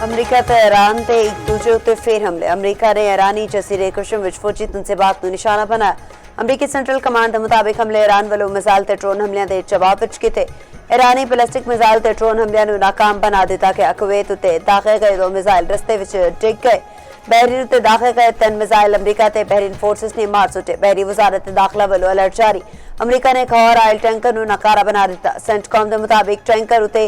America ਤੇ Iran ਤੇ ਇੱਕ ਦੂਜੇ ਉੱਤੇ ਫੇਰ ਹਮਲੇ। ਅਮਰੀਕਾ ਨੇ ईरानी ਜਜ਼ੀਰੇ ਕਸ਼ਮ ਵਿੱਚ ਫੌਜੀ ਤਨਸੀਬਾਤ ਨੂੰ ਨਿਸ਼ਾਨਾ ਬਣਾਇਆ। ਅਮਰੀਕੀ ਸੈਂਟਰਲ ਕਮਾਂਡ ਦੇ ਮੁਤਾਬਿਕ ਹਮਲੇ ईरान ਵੱਲੋਂ ਮਿਜ਼ਾਈਲ ਤੇ ਡਰੋਨ ਹਮਲਿਆਂ ਦੇ ਜਵਾਬ ਵਿੱਚ ਕੀਤੇ। ईरानी ਬੈਲਿਸਟਿਕ ਮਿਜ਼ਾਈਲ ਤੇ ਡਰੋਨ ਹਮਲਿਆਂ ਨੂੰ ਨਾਕਾਮ ਬਣਾ ਦਿੱਤਾ ਗਿਆ। ਕੁਵੈਤ ਉੱਤੇ ਦਾਖਲ ਗਏ 2 ਮਿਜ਼ਾਈਲ ਰਸਤੇ ਵਿੱਚ ਡਿੱਗ ਗਏ। बहरीन उत्ते दाखिल गए 3 मिसाइल अमरीका ते बहरीन फोर्सेस ने मार सुटे। बहरी वजारत दाखिला वालों अलर्ट जारी। अमरीका ने एक और आयल टैंकर ਨੂੰ ਨਕਾਰਾ ਬਣਾ ਦਿੱਤਾ। ਸੈਂਟਕੌਮ ਦੇ ਮੁਤਾबिक ਟੈਂਕਰ ਉਤੇ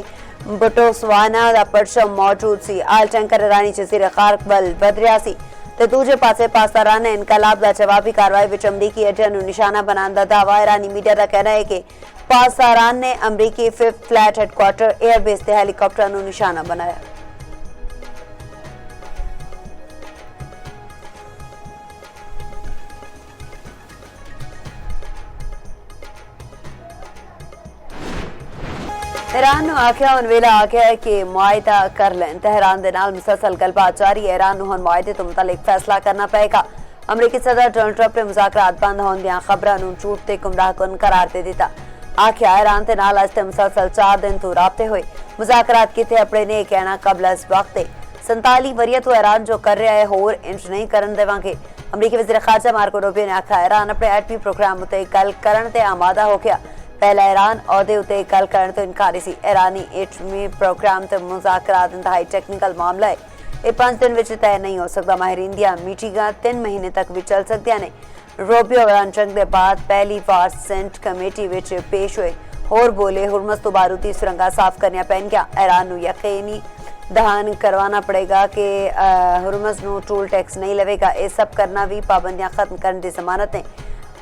ਬਟੋਸਵਾਨਾ ਦਾ ਪਰਚਮ ਮੌਜੂਦ ਸੀ। ਆयल ਟੈਂਕਰ ईरानी ਜਜ਼ੀਰੇ ਖਾਰਕ ਵੱਲ ਵਧ ਰਿਹਾ ਸੀ ਤੇ ਦੂਜੇ ਪਾਸੇ ਪਾਕਿਸਤਾਨ ਨੇ ਇਨਕਲਾਬ ਦਾ ਜਵਾਬੀ ਕਾਰਵਾਈ ਵਿੱਚ ਅਮਰੀਕੀ ਅੱਡਿਆਂ ਨੂੰ ਨਿਸ਼ਾਨਾ ਬਣਾਉਣ ਦਾ ਦਾਅਵਾ। ईरानी ਮੀਡੀਆ ਦਾ ਕਹਿਣਾ ਹੈ ਕਿ ਪਾਕਿਸਤਾਨ ਨੇ ਅਮਰੀਕੀ 5th ਫਲੈਟ ਹੈਡਕੁਆਰਟਰ 에ਅਰਬੇਸ ਤੇ ਹੈਲੀਕਾਪਟਰਾਂ ਨੂੰ ਨਿਸ਼ਾਨਾ ਬਣਾਇਆ। ईरान ਨੂੰ ਆਖਿਆ ਹੁਣ ਵੇਲਾ ਆ ਗਿਆ ਹੈ ਕਿ ਮੁਆਇਦਾ ਕਰ ਲੈਣ। ਤਹਿਰਾਨ ਦੇ ਨਾਲ ਮੁਸਲਸਲ ਗੱਲਬਾਤ ਜਾਰੀ ਹੈ। ईरान ਨੂੰ ਹੁਣ ਮੁਆਇਦੇ ਤੋਂ ਮੁਤਲਕ ਫੈਸਲਾ ਕਰਨਾ ਪਏਗਾ। ਅਮਰੀਕੀ ਸਦਰ ਡੋਨਾਲਡ ਟਰੰਪ ਨੇ ਮੁਜ਼ਾਕਰਾਤ ਬੰਦ ਹੋਣ ਦੀਆਂ ਖਬਰਾਂ ਨੂੰ ਝੂਠ ਤੇ ਗੁੰਮਰਾਹਕੁਨ ਕਰਾਰ ਦੇ ਦਿੱਤਾ। ਆਖਿਆ ईरान ਦੇ ਨਾਲ ਅੱਜ ਤੇ ਮੁਸਲਸਲ 4 ਦਿਨ ਤੋਂ ਰਾਬਤੇ ਹੋਏ ਮੁਜ਼ਾਕਰਾਤ ਕੀਤੇ। ਆਪਣੇ ਨੇ ਕਹਿਣਾ ਕਬਲ ਇਸ ਵਕਤ 47 ਵਰੀਅ ਤੋਂ ईरान ਜੋ ਕਰ ਰਿਹਾ ਹੈ ਹੋਰ ਇੰਜ ਨਹੀਂ ਕਰਨ ਦੇਵਾਂਗੇ। ਅਮਰੀਕੀ ਵਜ਼ੀਰ ਖਾਰਜਾ ਮਾਰਕੋ ਰੂਬੀਓ ਨੇ ਆਖਿਆ ईरान ਆਪਣੇ ਐਟਮੀ ਪ੍ਰੋਗਰਾਮ ਉਤੇ ਗੱਲ ਕਰਨ ਤੇ ਆਮਾਦਾ ਹੋ ਗਿਆ। पहला ईरान अहदे उत्ते गल करने तो इनकारी सी। ईरानी एटमी प्रोग्राम ते मुज़ाकरात इंतहाई टेक्निकल मामला है। ये 5 दिन विच तय नहीं हो सकता। माहिरीन दी मीटिंगां 3 महीने तक भी चल सकदियां ने। रूबियो ईरान जंग दे बाद पहली बार सेंट कमेटी विच पेश हुए होर बोले हुरमस तो बारूदी सुरंगां साफ करनियां पैणगियां। ईरान नूं यकीनी दहन करवाना पड़ेगा कि हुरमस नूं टूल टैक्स नहीं लवेगा। ये सब करना भी पाबंदियां खत्म करने की जमानत है।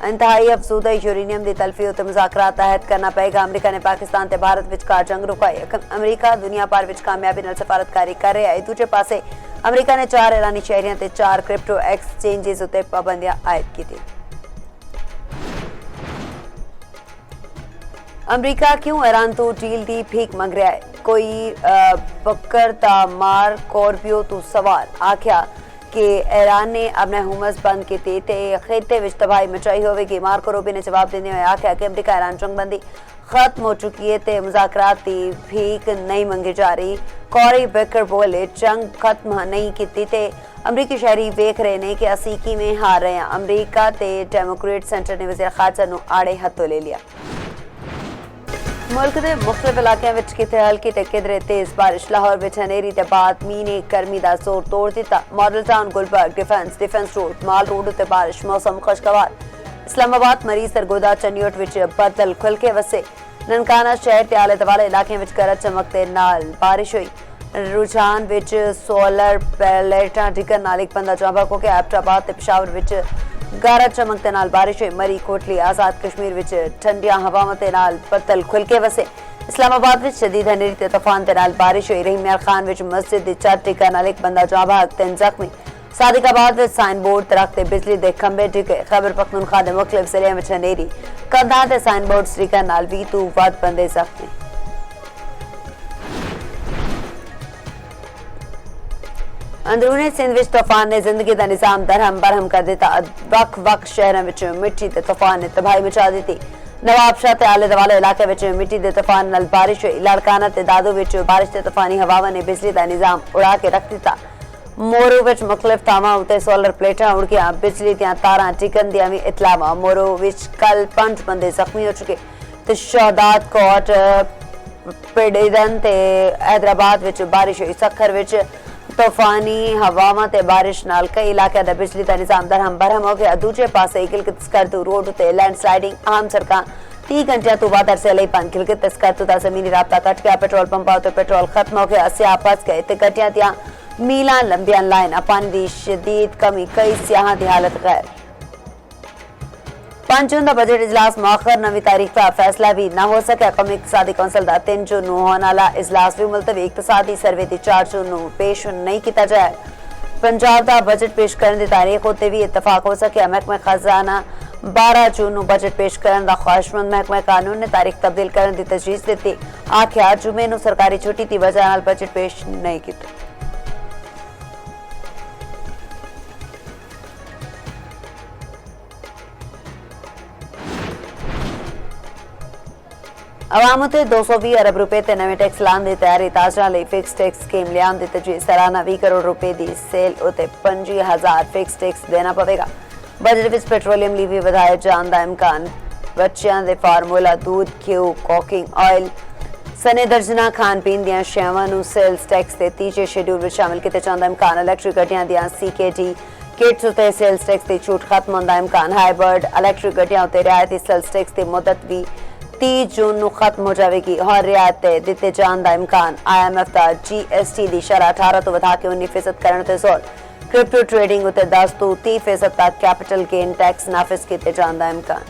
इंतहाई अफसूदा यूरेनियम की तलफी उत्ते मुज़ाकरात तहत करना पएगा। अमरीका ने पाकिस्तान ते भारत विचकार जंग रुकाई। अमरीका दुनिया भर विच कामयाबी नाल सफारतकारी कर रहा है। दूजे पासे अमरीका ने 4 ईरानी शहरियां ते 4 क्रिप्टो एक्सचेंजेस उत्ते पाबंदियां आयद कीती। अमरीका क्यों ईरान तो डील की भीख मंग रहा है? कोई बकर दा मार कॉर्बियो तो सवाल। आख्या कि ईरान ने अपने हुमस बंद किए खिते में तबाही मचाई होगी। मार्को रूबियो ने जवाब देते हुए आख्या कि अमरीका ईरान जंगबंदी खत्म हो चुकी है तो मुज़ाकरात की भीख नहीं मंगी जा रही। कॉरी बेकर बोले जंग खत्म नहीं की ते अमरीकी शहरी वेख रहे हैं कि असी किवें हार रहे हैं। अमरीका ते डेमोक्रेट सेंटर ने वज़ीर खारजा नूं आड़े हथों ले लिया। मुल्क के मुख्तलिफ इलाकों में किते हल्की ते किधरे तेज बारिश। लाहौर में हनेरी के बाद मीह ने गर्मी का जोर तोड़ दिता। Model Town Gulberg Defence Road Mall Road उत्ते बारिश। मौसम खुशगवार। इस्लामाबाद मरीज सरगोदा चन्योट विच बदल खुल के वसे। ननकाना शहर के आले दुआले इलाके में गरज चमक के नाल बारिश हुई। रुझान विच सोलर पैलेटां डिगन नाल एक बंदा जां बक हो गया। एबटाबाद ते पेशावर विच गरज चमक के नाल बारिश हुई। मरी कोटली आजाद कश्मीर विच ठंडियां हवावां ते नाल बदल खुल के वसे। इस्लामाबाद विच शदीद हनेरी ते तूफान के नाल बारिश हुई। रहीमियार खान विच मस्जिद दी छत डिगन नाल एक बंदा जां बक 3 जख्मी। सादिकाबाद विच साइन बोर्ड दरख्त ते बिजली दे खंबे डिगे। खैबर पख्तूनख्वा दे मुख्तलिफ जिले विच हनेरी कंधां ते साइन बोर्ड डिगन नाल 20 तो वध बंदे जख्मी। अंदरूनी सिंध विच तूफान ने जिंदगी का निजाम दरहम बरहम कर दिता। वक् वक् शहरों में मिट्टी के तूफान ने तबाही मचा दी। नवाबशाह ते आले दुआले इलाके में मिट्टी के तूफान नाल बारिश हुई। लाड़काना ते दादू विच बारिश ते तूफानी हवावां ने बिजली का निजाम उड़ा के रख दिता। मोरू विच मुख्तलिफ थावां उत्ते सोलर प्लेटां उड़ गईयां। बिजली दियां तारां डिगन दियां भी इतलावां। मोरू विच कल 5 बंदे जख्मी हो चुके ते शहादात कोट पिडन ते हैदराबाद विच बारिश हुई। सखर विच तूफानी हवावां ते बारिश नाल कई इलाके दा बिजली का निजाम दरहम बरहम हो गया। दूजे पासे गिलगित स्कर्दू रोड उत्ते लैंडस्लाइडिंग आम सड़कां 30 घंटियां तो बाद अरसे लई बंद। गिलगित स्कर्दू दा जमीनी राबता कट गया। पेट्रोल पंपां उत्ते पेट्रोल खत्म हो गया। स्याह फस गए ते गड्डियां दियां मीलां लंबियां लाइनां। पानी दी शदीद कमी कई स्याहां दी हालत गैर। 5 जून का बजट इजलास मौखर। नवी तारीख का फैसला भी ना हो सका। कौमी इकतसादी कौंसल का 3 जून नूं होने वाला इजलास भी मुलतवी। इकतसादी सर्वे की 4 जून नूं पेश नहीं किया जाए। पंजाब का बजट पेश करने की तारीख उत्ते भी इतफाक हो सकिया। महकमा खजाना 12 जून नूं बजट पेश करने का ख्वाहिशमंद महकमा कानून ने तारीख तब्दील करने की तजवीज़ दी। आख्या जुमे नूं सरकारी छुट्टी की वजह नाल बजट पेश नहीं किया। अवाम उत्ते 220 अरब रुपए ते नवे टैक्स लाने दी तैयारी ताजरा लई फिक्स टैक्स स्कीम लियान दी तजवीज़ सालाना 20 करोड़ रुपए दी सेल उत्ते 25,000 फिक्स टैक्स देना पवेगा। बजट विच पेट्रोलियम ली भी वधाए जाण दा इम्कान। बच्चों दे फार्मूला दूध घ्यू कुकिंग ऑयल सने दर्जना खान पीन दियां शैवां नूं सेल्स टैक्स दे तीजे शेड्यूल विच शामिल कीते जाण दा इम्कान। इलैक्ट्रिक गड्डियां दियां CKD किट्स उत्ते सेल्स टैक्स दी छूट खत्म होण दा इम्कान। हाइब्रिड इलैक्ट्रिक गड्डियां उत्ते रियायती सेल्स टैक्स दी मुद्दत भी 30 जून नूं खत्म हो जाएगी और रियायतें दिते जाण दा इम्कान। IMF दा GST दी शरह 18 तो वधा के 19% करने ते जोर। क्रिप्टो ट्रेडिंग उत्ते 10 तो 30% तक कैपिटल गेन टैक्स नाफिज कीते जाण दा इम्कान।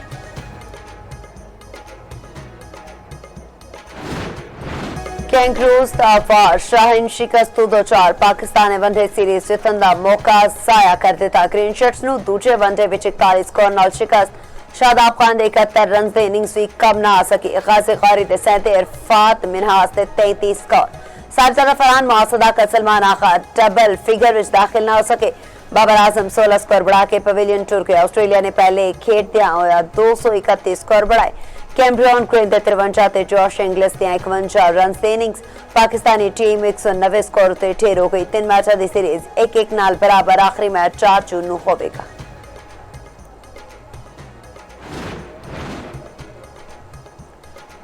कैंगरूज दा वार शाहीन शिकस्त तो 2-4 पाकिस्तान ने वनडे सीरीज जितन दा मौका जाया कर दिता। ग्रीन शर्ट्स नूं दूजे वनडे विच 41 स्कोर नाल शिकस्त। शादाब खान दे 71 रन दे इनिंग्स भी कम ना आ सकी। गाजी कारी दे 37 इरफात मिनहास दे 33 स्कोर। साबिता फरहान सदाकत सलमान आखा डबल फिगर विच दाखिल ना हो सके। बाबर आजम 16 स्कोर बढ़ा के पवेलियन टूर के। ऑस्ट्रेलिया ने पहले खेडदियां होया 231 स्कोर बढ़ाए। कैमरॉन क्रेन दे 53 ते जॉश इंग्लिस दे 51 रन दे इनिंग्स। पाकिस्तानी टीम 190 स्कोर ते ठेर हो गई। 3 मैचों दी सीरीज 1-1 नाल बराबर। आखिरी मैच 4 जून नूं होवेगा।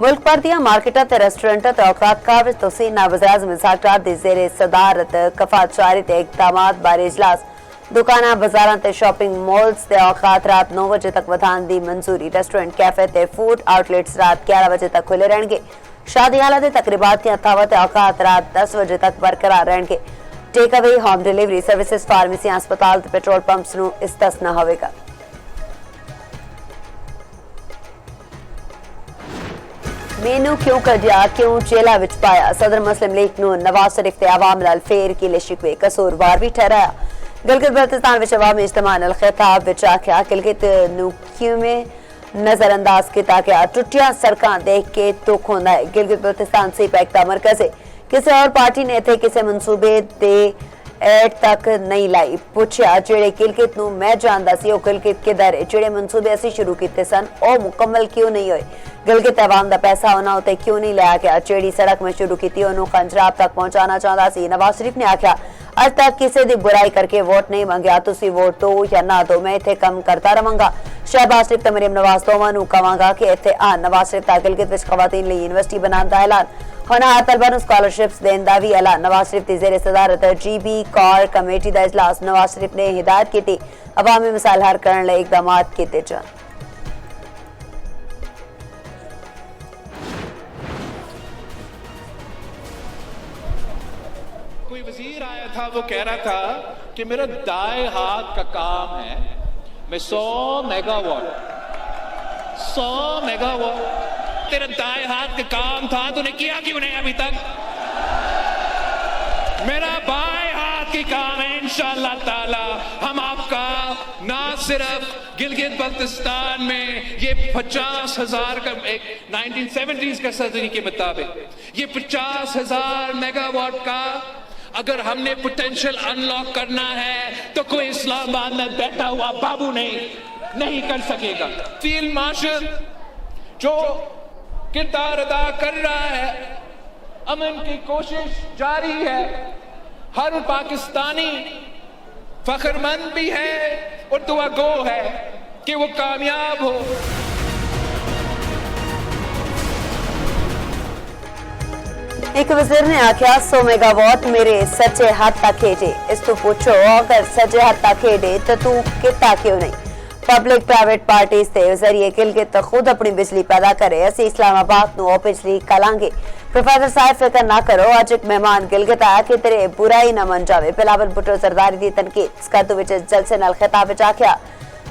मुल्क भर दियां मार्केटां ते रेस्टोरेंटां ते औकात कार विच तोसीन नाल वज़ीर आज़म इसहाक डार दी ज़ेरे सदारत कफात जारी ते इक़दामात बारे इजलास। दुकानां बाज़ारां ते शॉपिंग मॉल्स ते औकात रात 9 बजे तक वधाण दी मंजूरी। रेस्टोरेंट कैफे ते फूड आउटलेट्स रात 11 बजे तक खुले रहणगे। शादी हालां ते तकरीबात दियां थावां ते औकात रात 10 बजे तक बरकरार रहणगे। Take away home delivery services pharmacy अस्पताल ते पेट्रोल पंप्स नूं इस्तिस्ना होवेगा। मेनू क्यों कढ़िया क्यों जेला विच पाया। सदर मुस्लिम लीग नूं नवाज शरीफ ते अवाम नाल फेर गिले शिकवे कसूरवार भी ठहराया। गिलगित बल्तिस्तान विच अवामी इज्तिमा नाल खिताब विच आख्या गिलगित नूं किवें नजरअंदाज किया गया। टुटियां सड़कां देख के दुख होंदा है। गिलगित बल्तिस्तान सीपैक दा मरकज है। किसी और पार्टी ने इत्थे किसी मनसूबे दे एड तक नहीं लाई। पुछया जेड़े गिलगित नूं मैं जानदा सी ओह गिलगित किधर है। जेड़े मनसूबे असीं शुरू कीते सन ओह मुकम्मल क्यों नहीं होए। गिलगित अवाम दा पैसा उन्हां उत्ते क्यों नहीं लाया गया। जेड़ी सड़क में शुरू की ओनू पंजाब तक पहुंचाना चाहता सी। नवाज शरीफ ने आख्या अज तक किसी दी बुराई करके वोट नहीं मंगया। तुसी वोट दो या ना दो मैं इत्थे कम करता रहांगा। शहबाज शरीफ ते मरीम नवाज दोवां नूं कहांगा कि इत्थे आ। नवाज शरीफ दा गिलगित विच खवातीन लई यूनिवर्सिटी बनाने दा ऐलान। होनहार तलबा नूं स्कॉलरशिप्स देने दा भी ऐलान। नवाज शरीफ दी ज़ेरे सदारत GB कॉर कमेटी दा इजलास। नवाज शरीफ ने हिदायत की अवामी मसाइल हल करने लई इकदामात कीते जाण। कोई वजीर आया था वो कह रहा था कि मेरा दाएं हाथ का काम है मैं 100 मेगावाट तेरा दाएं हाथ का काम था तूने किया क्यों नहीं अभी तक। मेरा बाएं हाथ की काम है इंशाअल्लाह ताला हम आपका ना सिर्फ गिलगित बल्तिस्तान में ये 50,000 का एक 1970s का सर्जरी के मुताबिक ये 50,000 मेगावाट का अगर हमने पोटेंशियल अनलॉक करना है तो कोई इस्लामाबाद में बैठा हुआ बाबू नहीं कर सकेगा। फील्ड मार्शल जो किरदार अदा कर रहा है अमन की कोशिश जारी है। हर पाकिस्तानी फख्रमंद भी है और दुआ गो है कि वो कामयाब हो। एक वजीर ने आख्या 100 मेगावाट मेरे सच्चे हाथ तक खेडे। इस तो पूछो अगर सच्चे हाथ तक खेडे तो तू कितना क्यों नहीं। पब्लिक प्राइवेट पार्टीज के जरिए गिलगित खुद अपनी बिजली पैदा करे। असी इस्लामाबाद नूं बिजली कलांगे। प्रोफेसर साहब फिक्र ना करो अज एक मेहमान गिलगित आया कि तेरे बुराई ना मन जावे। बिलावल भुट्टो जरदारी दी तनकीद स्कर्दू विच जलसे नाल खिताब विच आख्या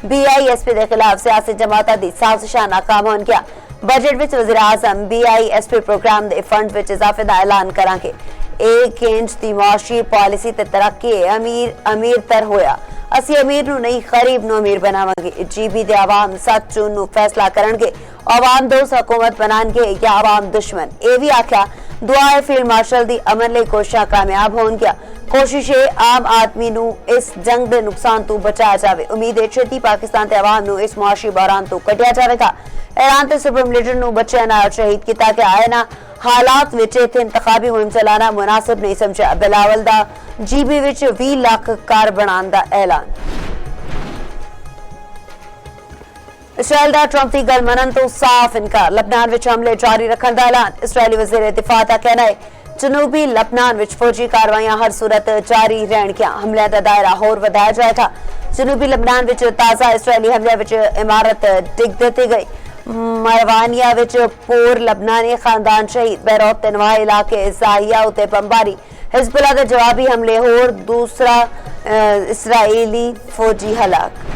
BISP के खिलाफ सियासी जमाता दी साजिशां नाकाम होन गया। बजट विच वज़ीर आज़म BISP प्रोग्राम दे फंड विच इजाफे दा ऐलान करांगे। एक इंच दी मुआशी पॉलिसी ते तरक्की अमीर तर होया। असी अमीर नूं नहीं गरीब नूं अमीर बनावांगे। GB दे आवाम 7 जून नूं फैसला करनगे। आवाम दोस्त हुकूमत बनाएंगे या आवाम दुश्मन। ये भी आख्या दुआ है फील्ड मार्शल दी अमन लई कोशिशां कामयाब होणगियां। कोशिश है आम आदमी नू इस जंग दे नुकसान तो बचाया जावे। उम्मीद है छेती पाकिस्तान ते अवाम नू इस मुआशी बहरान तो कटिया जावेगा। ईरान ते सुपर मिलिटरी नू बच्चे नाल शहीद किया कि आए ना हालात विच इत्थे इंतखाबी मुहिम चलाना मुनासिब नहीं समझा। बिलावल दा जीबी विच 20 लाख कार बनाने दा ऐलान। इसराइल दा ट्रंप दी गल मनन तो साफ इनकार। लबनान विच हमले जारी रखने दा ऐलान। इसराइली वज़ीर दिफा दा कहना है जनूबी लबनान विच फौजी कार्रवाइयां हर सूरत जारी रहणगियां। हमले दा दायरा होर वधाया जाएगा। जनूबी लबनान विच ताज़ा इसराइली हमले विच इमारत डिग दित्ती गई। मरवानिया विच पोर लबनानी खानदान शहीद। बैरूत ते नवाह इलाके ज़ाहिया उते बमबारी। हिज़बुल्लाह दे जवाबी हमले होर दूसरा इसराइली फौजी हलाक।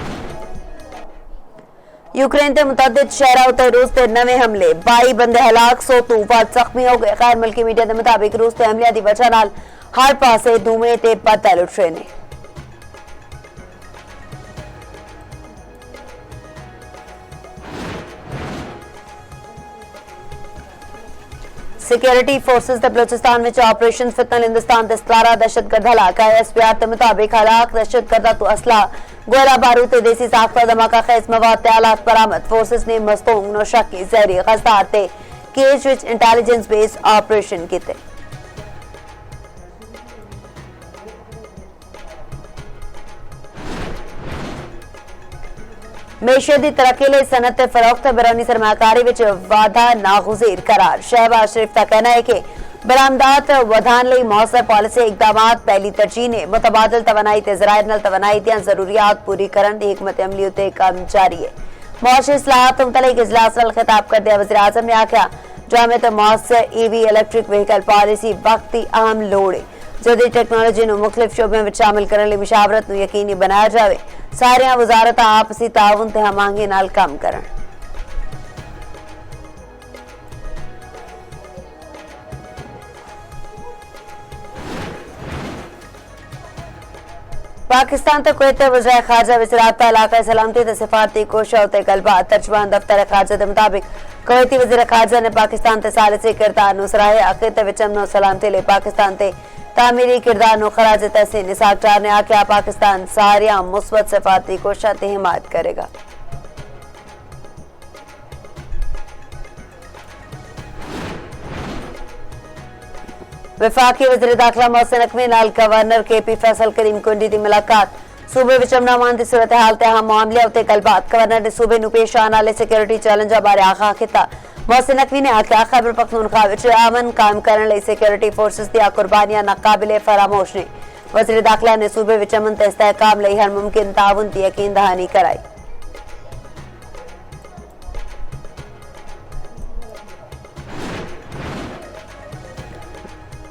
यूक्रेन के मुतअद्दिद शहरों उत्ते रूस के नवे हमले। 22 बंदे हलाक 100 तो वध जख्मी हो गए। गैर मुल्की मीडिया के मुताबिक रूस के हमले की वजह नाल हर पासे धूमे ते बदल उठे ने। सिक्योरिटी फोर्सेस के बलोचिस्तान में ऑपरेशन फितनल हिंदुस्तान के 17 दहशतगर्द हलाक। ISPR के मुताबिक हलाक दहशतगर्दा तो असला गोला बारूद ते देसी साख्ता धमाका खेज मवाद ते आलात बरामद। फोर्सेस ने मस्तूंग नौशकी जहरी गज़दार ते केज विच इंटेलिजेंस बेस्ड ऑपरेशन किए। मैशियत की तरक्की लिए सनत फरोख्त बैरूनी सरमाकारी विच वाधा नागुज़ीर करार। शहबाज शरीफ का कहना है कि बरामदात वधान लई मौसर पॉलिसी इकदाम पहली तरजीह ने। मुतबादल तवानाई ते ज़राइर नाल तवानाई दियां ज़रूरियात पूरी करन दी हिकमत अमली उत्ते काम जारी है। मुआशी इस्लाहात मुतल्लिक़ इजलास नाल खिताब करदे वज़ीर आज़म ने आख्या जामे ते मौसर EV इलैक्ट्रिक व्हीकल पॉलिसी वक्त की अहम लोड़ है। जदीद टेक्नोलॉजी नूं मुख्तलिफ शोबे में शामिल करने लई मुशावरत नूं यकीनी बनाया जाए। सारियां वज़ारतां आपसी ताउन ते हमांगी नाल काम करन। पाकिस्तान ते कुवैत ते वज़ीर ख़ारजा विच राबता इलाक़ाई सलामती ते सिफारती कोशिशों ते गलबात। तर्जुमान दफ्तर ख़ारजा के मुताबिक कुवैती वज़ीर ख़ारजा ने पाकिस्तान ते सालिसी किरदार नूं सराहे। अक़ीदत विच अमन और सलामती लई पाकिस्तान ते तामीरी किरदार नूं खराज तहसीन। इसहाक डार ने आख्या पाकिस्तान सारियां मुस्बत सिफारती कोशिशां ते हिमायत करेगा। वफाकी वज़ीर दाखिला मोहसिन नकवी नाल गवर्नर KP फैसल करीम कुंडी की मुलाकात। सूबे विच अमन अमान दी सूरत हाल ते अहम मामले उत्ते गलबात। गवर्नर ने सूबे नूं पेश आने वाले सिक्योरिटी चैलेंजां बारे आगाह किया। मोहसिन नकवी ने आख्या खैबर पख्तूनख्वा विच अमन कायम करने लई सिक्योरिटी फोर्सेस दी कुर्बानियां नाकाबिले फरामोश ने। वज़ीर दाखिला ने सूबे विच अमन ते इस्तेहकाम लई हर मुमकिन ताउन दी यकीन दहानी कराई।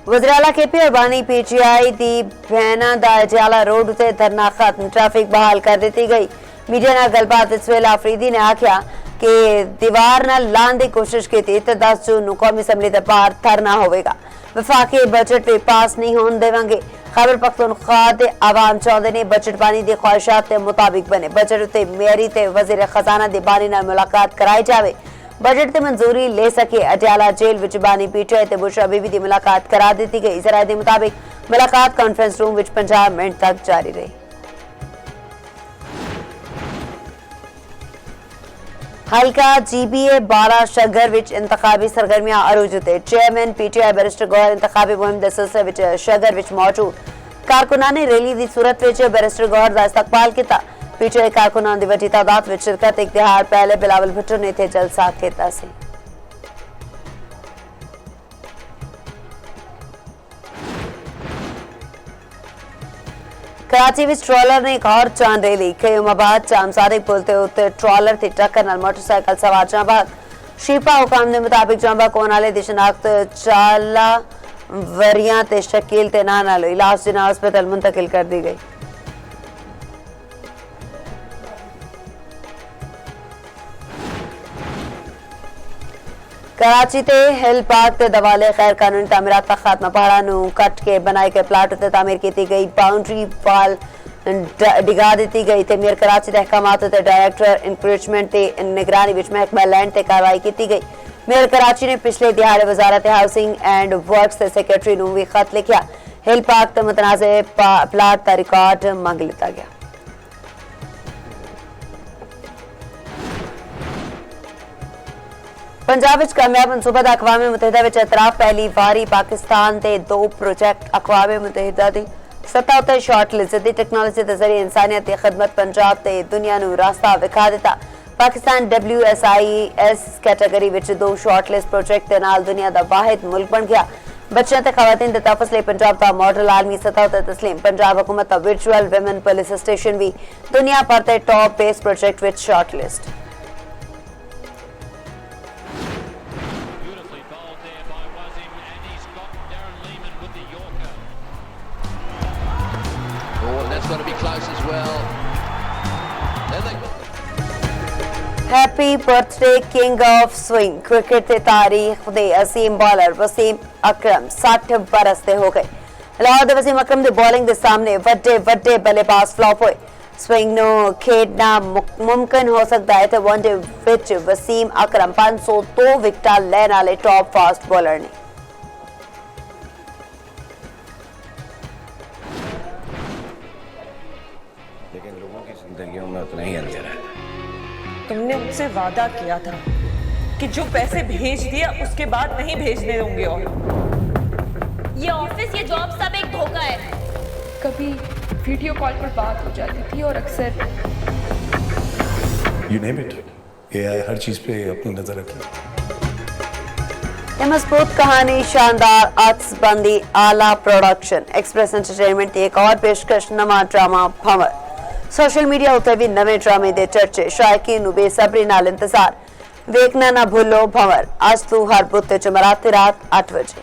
वज़ीर आला KP और बानी PTI दी भैना दा अजाला रोड उत्ते धरना खत्म। ट्रैफिक बहाल कर दी गई। मीडिया नाल गलबात इसवेला अफरीदी ने आख्या कि दीवार नाल लाने की कोशिश की थी तो 10 जून नूं कौमी असैम्बली दे बाहर धरना होवेगा। वफाकी बजट भी पास नहीं होने देवांगे। खैबर पख्तूनख्वा दे आवाम चाहते ने बजट बानी दी ख्वाहिशात के मुताबिक बने। बजट उत्ते मेयरी ते वज़ीर खजाना दी बानी नाल मुलाकात कराई जावे। बजट ते मंजूरी ले सके। अडयाला जेल विच बानी PTI ते बुशरा बीबी दी मुलाकात करा दी गई। ज़राए दे मुताबिक मुलाकात कॉन्फ्रेंस रूम विच 50 मिनट तक जारी रही। हल्का GBA 12 शगर विच इंतखाबी सरगर्मियां अरूज ते। चेयरमैन PTI बैरिस्टर गौहर इंतखाबी मुहिम दे सिलसिले विच शगर विच मौजूद। कारकुनां ने रैली दी सूरत विच बैरिस्टर गौहर दा इस्तकबाल किया। PTI कारकुनां दी वड्डी तादाद विच शिरकत। एक दिहाड़ पहले बिलावल भुट्टो ने इत्थे जलसा कीता सी। कराची विच ट्रॉलर ने एक और जान रैली। कयूमाबाद चामसादी पुल ते उत्ते ट्रॉलर की टक्कर नाल मोटरसाइकिल सवार जांबाग। शीपा हुकाम के मुताबिक जांबाग होने वाले दी शनाख्त चाला वरियां ते शकील ते नां नाल हुई। लाश जिन्ना हस्पताल मुंतकिल कर दी गई। कराची ते हिल पार्क ते दवाले गैर कानूनी तामीरात का खात्मा। पहाड़ा नूं कट के बनाए गए प्लाट उत्ते तामीर की गई। बाउंड्री वाल डिगा दी गई ते मेयर कराची दे अहकामात ते डायरेक्टर इंक्रोचमेंट ते निगरानी विच महकमा लैंड ते कार्रवाई की गई। मेयर कराची ने पिछले दिहाड़े वजारत हाउसिंग एंड वर्क्स के सैकटरी ਨੂੰ ਵੀ खत लिखा हिल पार्क ते मुतनाज़े प्लाट का रिकॉर्ड मंग लिया गया। पंजाब विच कामयाब मनसूबा दा अक़वाम मुतहिदा विच इतराफ़ पहली वारी पाकिस्तान ते 2 प्रोजेक्ट अक़वाम मुतहिदा दी सतह उत्ते शॉर्ट लिस्ट दी टेक्नोलॉजी दे ज़रिए इंसानियत दी खिदमत पंजाब ते दुनिया नूं रास्ता विखा दिता। पाकिस्तान WSIS कैटेगरी विच 2 शॉर्ट लिस्ट प्रोजेक्ट दे नाल दुनिया दा वाहिद मुल्क बन गया। बच्चों ते खवातीन दे तहफ़्फ़ुज़ लई पंजाब दा मॉडल आलमी सतह उत्ते तस्लीम। पंजाब हुकूमत दा वर्चुअल विमेन पुलिस स्टेशन भी दुनिया भर ते top base project which short list. That's got to be close as well. Happy birthday king of swing cricket की तारीख दे असीम बॉलर वसीम अकरम 60 बरस दे हो गए। लाहौर दे वसीम अकरम दी बॉलिंग दे सामने वड्डे वड्डे बल्लेबाज फ्लॉप होए। स्विंग नो खेडना मुमकिन हो सकता है ते वनडे विच वसीम अकरम 502 विकेटां लैण वाले टॉप फास्ट बॉलर ने। लेकिन लोगों की जिंदगियों में उतना ही अंधेरा है। तुमने मुझसे वादा किया था कि जो पैसे भेज दिया उसके बाद नहीं भेजने होंगे। और ये ऑफिस, ये जॉब सब एक धोखा है। कभी वीडियो कॉल पर बात हो जाती थी और अक्सर You name it, AI हर चीज पे अपनी नजर रखी। ये मजबूत कहानी, शानदार अक्सबंदी, आला प्रोडक्शन। एक्सप्रेस एंटरटेनमेंट की एक और पेशकश नवा ड्रामा भंवर। सोशल मीडिया उत्ते भी नवे ड्रामे दे चर्चे, शायकीन नूं बेसब्री नाल इंतजार। वेखना ना भूलो भंवर। अज तू हर बुध ते जुमेरात दी रात 8 बजे।